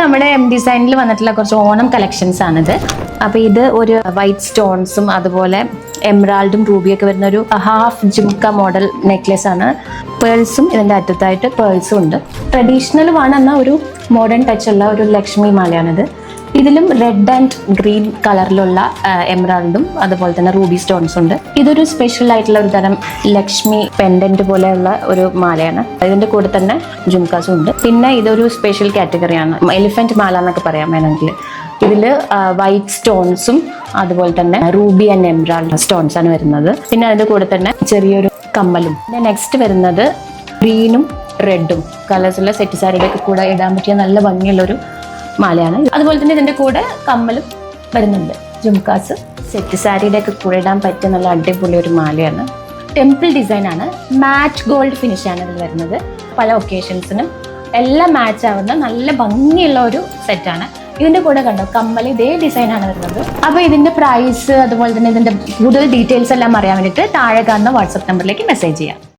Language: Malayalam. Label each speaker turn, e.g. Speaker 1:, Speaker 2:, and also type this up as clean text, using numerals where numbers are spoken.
Speaker 1: നമ്മുടെ ഡിസൈനിൽ വന്നിട്ടുള്ള കുറച്ച് ഓണം കളക്ഷൻസ് ആണിത്. അപ്പോൾ ഇത് ഒരു വൈറ്റ് സ്റ്റോൺസും അതുപോലെ എമറാൾഡും റൂബിയൊക്കെ വരുന്ന ഒരു ഹാഫ് ജുംക്ക മോഡൽ നെക്ലേസ് ആണ്. പേൾസും ഇതിൻ്റെ അറ്റത്തായിട്ട് പേൾസും ഉണ്ട്. ട്രഡീഷണൽ വേണമെന്ന ഒരു മോഡേൺ ടച്ച് ഉള്ള ഒരു ലക്ഷ്മി മാലയാണിത്. ഇതിലും റെഡ് ആൻഡ് ഗ്രീൻ കളറിലുള്ള എമറാൾഡും അതുപോലെ തന്നെ റൂബി സ്റ്റോൺസും ഉണ്ട്. ഇതൊരു സ്പെഷ്യൽ ആയിട്ടുള്ള ഒരു തരം ലക്ഷ്മി പെൻഡന്റ് പോലെയുള്ള ഒരു മാലയാണ്. ഇതിന്റെ കൂടെ തന്നെ ജുംകാസും ഉണ്ട്. പിന്നെ ഇതൊരു സ്പെഷ്യൽ കാറ്റഗറിയാണ്, എലിഫന്റ് മാല എന്നൊക്കെ പറയാൻ വേണമെങ്കിൽ. ഇതിൽ വൈറ്റ് സ്റ്റോൺസും അതുപോലെ തന്നെ റൂബി ആൻഡ് എമറാൾഡ് സ്റ്റോൺസ് ആണ് വരുന്നത്. പിന്നെ അതിന്റെ കൂടെ തന്നെ ചെറിയൊരു കമ്മലും. പിന്നെ നെക്സ്റ്റ് വരുന്നത് ഗ്രീനും റെഡും കളേഴ്സുള്ള സെറ്റ് സാരിയുടെ ഒക്കെ കൂടെ ഇടാൻ പറ്റിയ നല്ല ഭംഗിയുള്ളൊരു മാലയാണ്. അതുപോലെ തന്നെ ഇതിന്റെ കൂടെ കമ്മലും വരുന്നുണ്ട്. ജുംകാസ് സെറ്റ് സാരിയുടെ ഒക്കെ കൂടെ ഇടാൻ പറ്റിയ നല്ല അടിപൊളി ഒരു മാലയാണ്. ടെമ്പിൾ ഡിസൈൻ ആണ്. മാറ്റ് ഗോൾഡ് ഫിനിഷ് ആണ് ഇതിൽ വരുന്നത്. പല ഒക്കേഷൻസിനും എല്ലാം മാച്ച് ആവുന്ന നല്ല ഭംഗിയുള്ള ഒരു സെറ്റാണ്. ഇതിന്റെ കൂടെ കണ്ടോ കമ്മൽ ഇതേ ഡിസൈൻ ആണ് വരുന്നത്. അപ്പോൾ ഇതിന്റെ പ്രൈസ് അതുപോലെ തന്നെ ഇതിന്റെ കൂടുതൽ ഡീറ്റെയിൽസ് എല്ലാം അറിയാൻ വേണ്ടിയിട്ട് താഴെ കാണുന്ന വാട്സ്ആപ്പ് നമ്പറിലേക്ക് മെസ്സേജ് ചെയ്യാം.